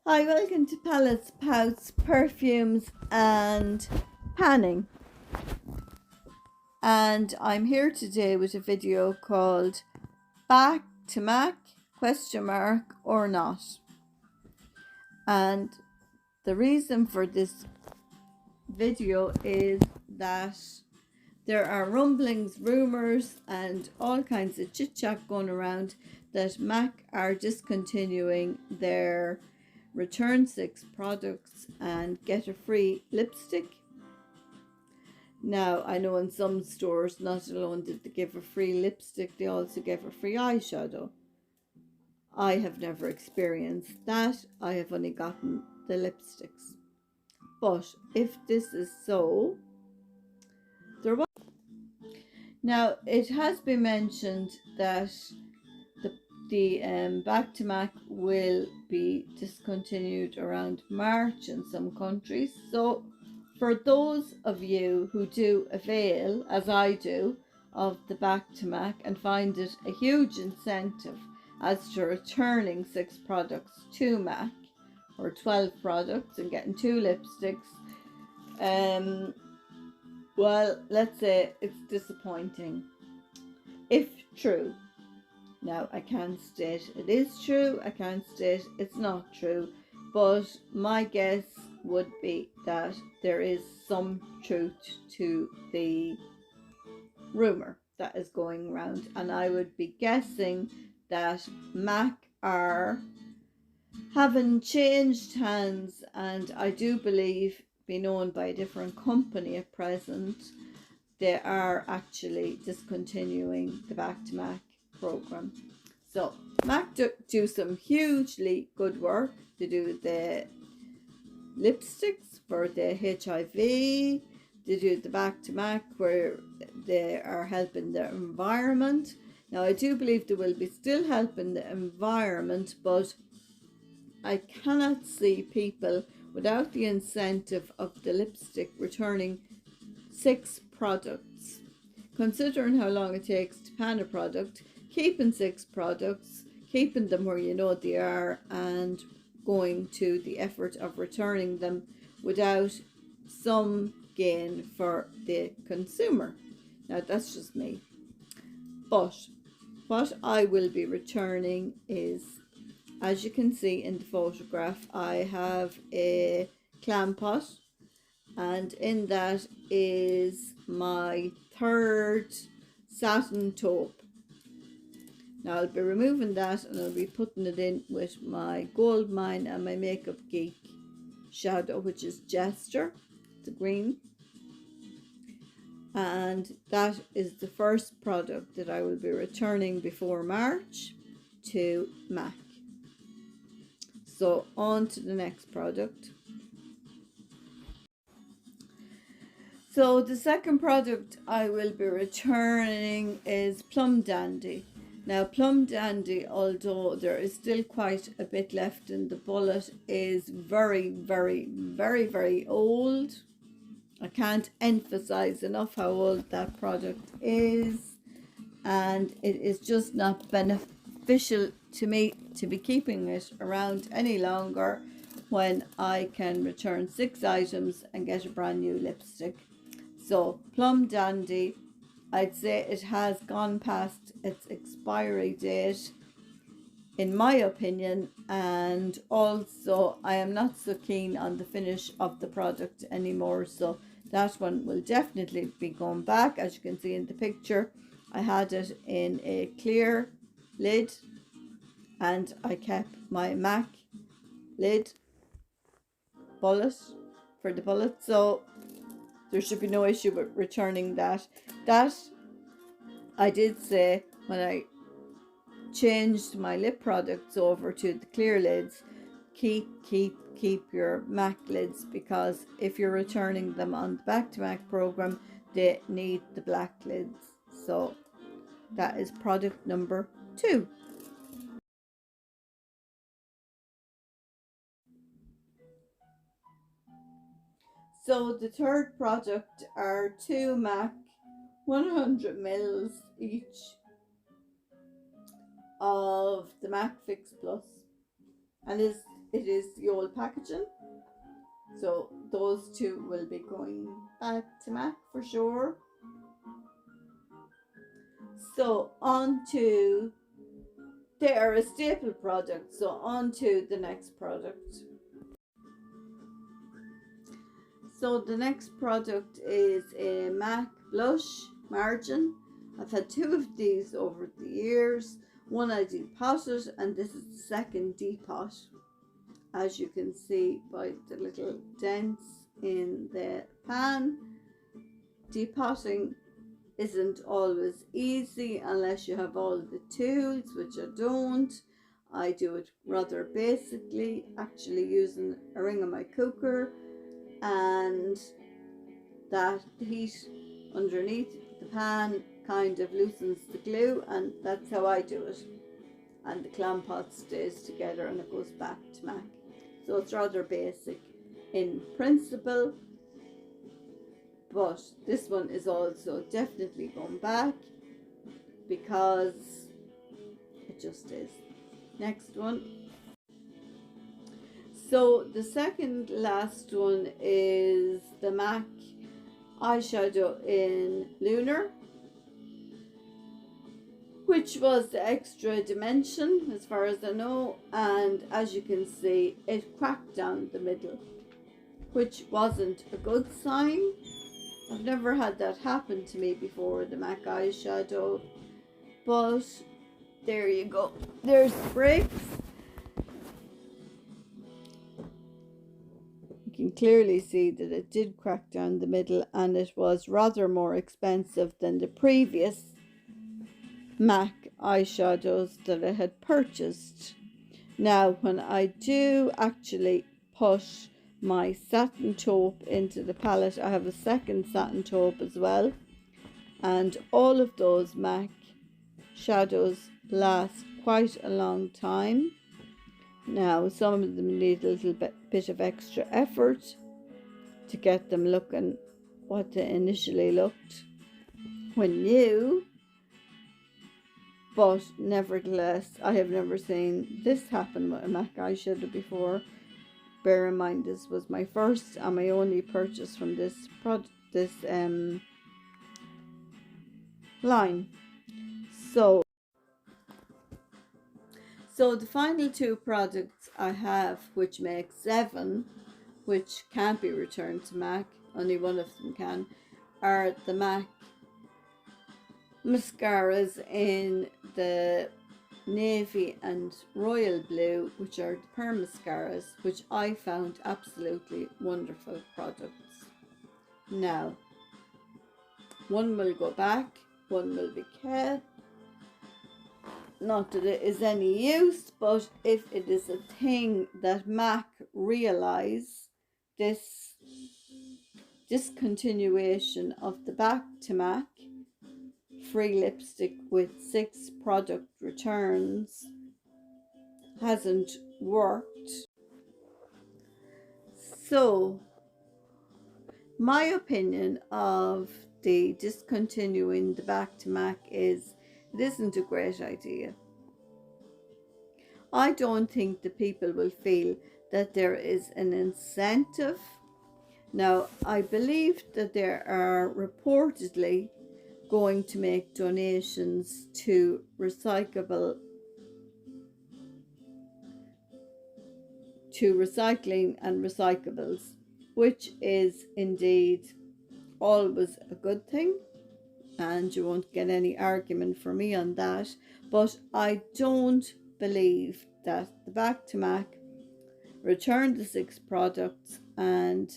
Hi, welcome to palettes, pouts, perfumes, and panning. And I'm here today with a video called Back to Mac or not. And the reason for this video is that there are rumblings, rumors, and all kinds of chit chat going around that Mac are discontinuing their return 6 products and get a free lipstick. Now, I know in some stores, not alone did they give a free lipstick, they also give a free eyeshadow. I have never experienced that. I have only gotten the lipsticks. But if this is so, there was. Now, it has been mentioned that the Back to Mac will be discontinued around March in some countries. So for those of you who do avail, as I do, of the Back to Mac and find it a huge incentive as to returning 6 products to Mac, or 12 products and getting 2 lipsticks, well, let's say it's disappointing if true. Now, I can't state it is true, I can't state it's not true, but my guess would be that there is some truth to the rumour that is going around, and I would be guessing that Mac are having changed hands, and I do believe being owned by a different company at present. They are actually discontinuing the Back to Mac program. So Mac do some hugely good work. They do the lipsticks for the HIV. They do the Back to Mac where they are helping the environment. Now, I do believe they will be still helping the environment, but I cannot see people without the incentive of the lipstick returning 6 products. Considering how long it takes to pan a product, keeping 6 products, keeping them where you know they are, and going to the effort of returning them without some gain for the consumer. Now, that's just me. But what I will be returning is, as you can see in the photograph, I have a clam pot, and in that is my 3rd satin taupe. Now, I'll be removing that and I'll be putting it in with my Gold Mine and my Makeup Geek shadow, which is Jester, the green. And that is the first product that I will be returning before March to Mac. So on to the next product. So the second product I will be returning is Plum Dandy. Now, Plum Dandy, although there is still quite a bit left in the bullet, is very, very, very, very old. I can't emphasize enough how old that product is, and it is just not beneficial to me to be keeping it around any longer when I can return 6 items and get a brand new lipstick. So Plum Dandy, I'd say it has gone past its expiry date, in my opinion, and also I am not so keen on the finish of the product anymore, so that one will definitely be going back. As you can see in the picture, I had it in a clear lid and I kept my MAC lid bullet for the bullet, so there should be no issue with returning that. That I did say when I changed my lip products over to the clear lids, keep your MAC lids, because if you're returning them on the Back to Mac program, they need the black lids. So that is product number 2. So the third product are 2 MAC 100 mils each of the MAC Fix Plus, and it is the old packaging. So those two will be going back to MAC for sure. So on to, they are a staple product. So on to the next product. So the next product is a MAC blush margin. I've had two of these over the years. One I depotted, and this is the second depot. As you can see by the little dents in the pan, depotting isn't always easy unless you have all the tools, which I don't. I do it rather basically, actually using a ring of my cooker, and that heat underneath the pan kind of loosens the glue, and that's how I do it. And the clam pot stays together and it goes back to MAC. So it's rather basic in principle, but this one is also definitely going back because it just is. Next one. So the second last one is the MAC eyeshadow in Lunar, which was the extra dimension as far as I know, and as you can see it cracked down the middle, which wasn't a good sign. I've never had that happen to me before, the MAC eyeshadow, but there you go, there's the breaks. You can clearly see that it did crack down the middle, and it was rather more expensive than the previous MAC eyeshadows that I had purchased. Now when I do actually put my satin taupe into the palette, I have a second satin taupe as well, and all of those MAC shadows last quite a long time. Now some of them need a little bit of extra effort to get them looking what they initially looked when new, but nevertheless I have never seen this happen with a MAC eyeshadow before. Bear in mind this was my first and my only purchase from this line. So the final two products I have, which make 7, which can't be returned to MAC, only one of them can, are the MAC mascaras in the navy and royal blue, which are the pearl mascaras, which I found absolutely wonderful products. Now, one will go back, one will be kept. Not that it is any use, but if it is a thing that MAC realise, this discontinuation of the back to MAC free lipstick with 6 product returns hasn't worked. So my opinion of the discontinuing the back to MAC is it isn't a great idea. I don't think the people will feel that there is an incentive. Now, I believe that there are reportedly going to make donations to recycling and recyclables, which is indeed always a good thing, and you won't get any argument from me on that. But I don't believe that the back to MAC return the 6 products and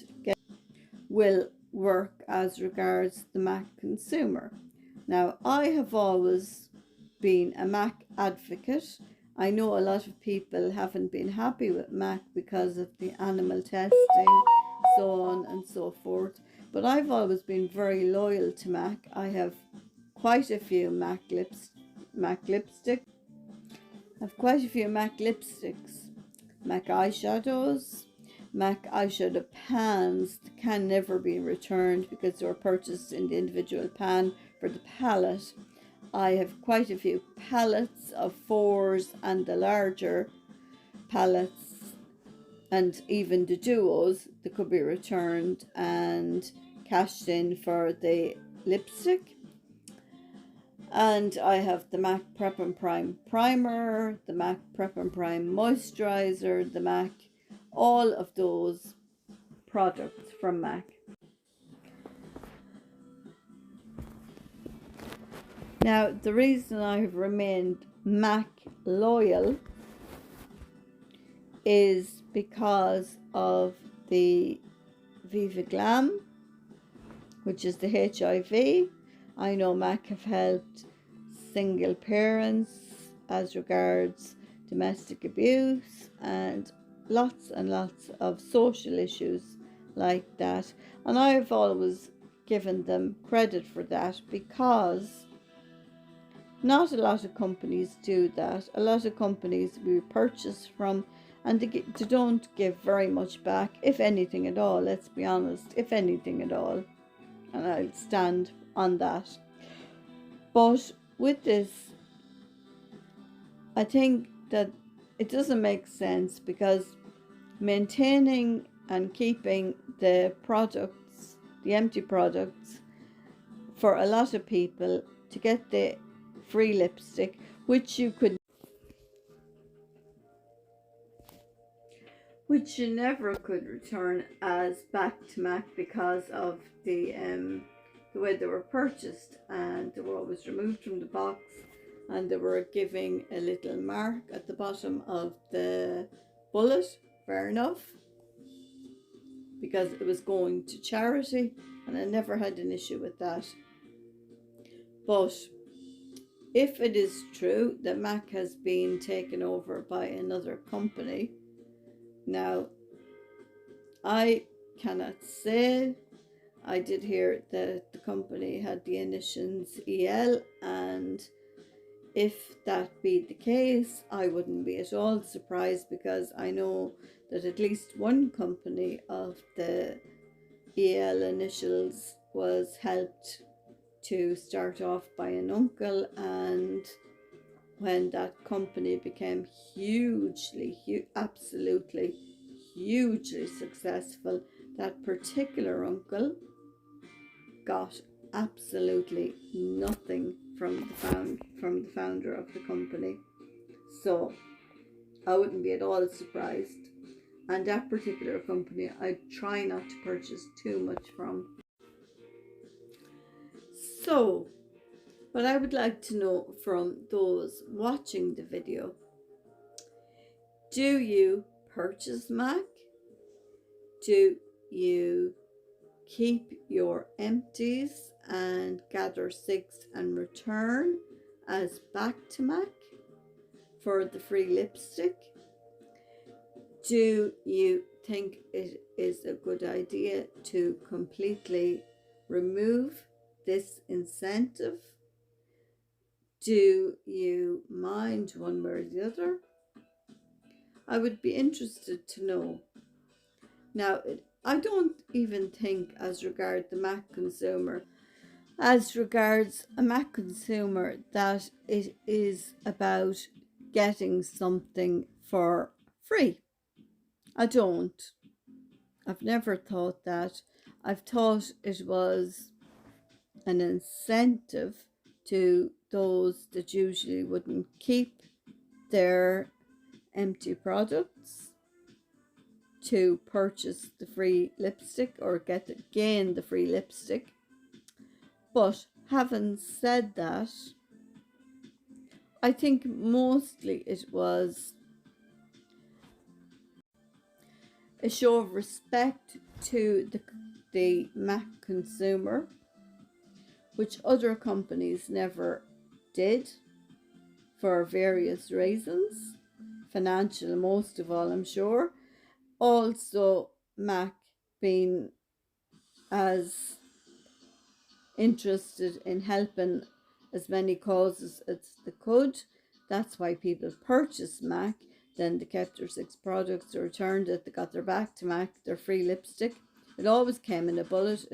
will work as regards the MAC consumer. Now, I have always been a MAC advocate. I know a lot of people haven't been happy with MAC because of the animal testing, so on and so forth. But I've always been very loyal to MAC. I have quite a few MAC lipsticks. MAC eyeshadows, MAC eyeshadow pans that can never be returned because they were purchased in the individual pan for the palette. I have quite a few palettes of 4s and the larger palettes and even the duos, they could be returned and cashed in for the lipstick. And I have the MAC Prep and Prime Primer, the MAC Prep and Prime Moisturizer, the MAC, all of those products from MAC. Now, the reason I have remained MAC loyal is because of the Viva Glam, which is the HIV. I know MAC have helped single parents as regards domestic abuse and lots of social issues like that. And I've always given them credit for that, because not a lot of companies do that. A lot of companies we purchase from, and they don't give very much back, if anything at all. Let's be honest, if anything at all. And I'll stand on that. But with this, I think that it doesn't make sense, because maintaining and keeping the products, the empty products, for a lot of people to get the free lipstick, which you never could return as back to MAC, because of the way they were purchased, and they were always removed from the box, and they were giving a little mark at the bottom of the bullet. Fair enough, because it was going to charity, and I never had an issue with that. But if it is true that MAC has been taken over by another company, now I cannot say. I did hear that the company had the initials EL, and if that be the case, I wouldn't be at all surprised, because I know that at least one company of the EL initials was helped to start off by an uncle, and when that company became absolutely hugely successful, that particular uncle got absolutely nothing from the founder of the company. So I wouldn't be at all surprised. And that particular company, I try not to purchase too much from. So, what I would like to know from those watching the video, do you purchase MAC? Do you keep your empties and gather 6 and return as back to MAC for the free lipstick? Do you think it is a good idea to completely remove this incentive? Do you mind one way or the other? I would be interested to know. Now, I don't even think, as regards the MAC consumer, that it is about getting something for free. I don't. I've never thought that. I've thought it was an incentive to those that usually wouldn't keep their empty products to purchase the free lipstick or gain the free lipstick. But having said that, I think mostly it was a show of respect to the MAC consumer, which other companies never did for various reasons, financial most of all, I'm sure. Also, MAC being as interested in helping as many causes as they could. That's why people purchased MAC. Then they kept their 6 products, they returned it, they got their back to MAC, their free lipstick. It always came in a bullet.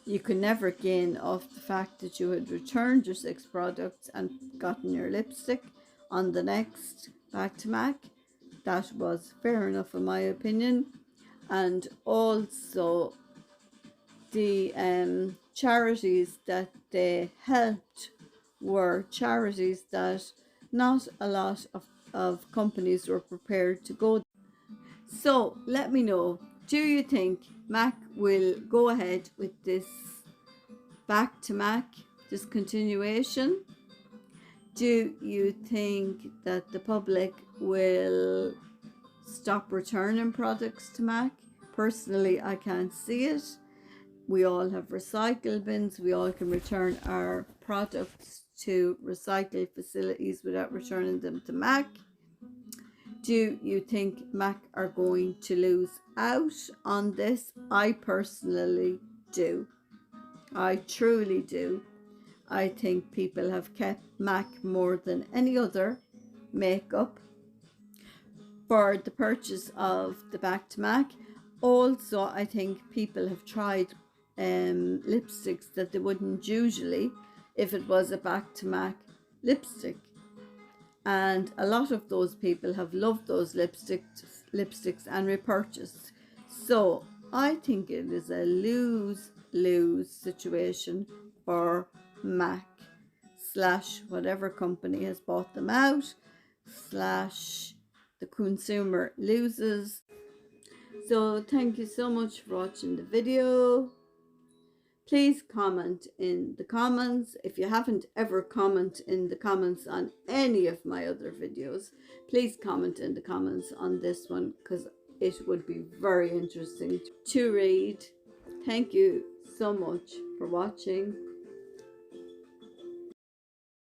You could never gain off the fact that you had returned your 6 products and gotten your lipstick on the next back to MAC. that was fair enough in my opinion. And also the charities that they helped were charities that not a lot of companies were prepared to go. So let me know, do you think Mac will go ahead with this back to Mac discontinuation? Do you think that the public will stop returning products to Mac? Personally, I can't see it. We all have recycle bins. We all can return our products to recycle facilities without returning them to Mac. Do you think Mac are going to lose out on this? I personally do. I truly do. I think people have kept Mac more than any other makeup for the purchase of the back to Mac. Also, I think people have tried lipsticks that they wouldn't usually if it was a back to Mac lipstick. And a lot of those people have loved those lipsticks and repurchased. So I think it is a lose-lose situation for Mac / whatever company has bought them out / the consumer loses. So thank you so much for watching the video. Please comment in the comments. If you haven't ever commented in the comments on any of my other videos, please comment in the comments on this one, because it would be very interesting to read. Thank you so much for watching.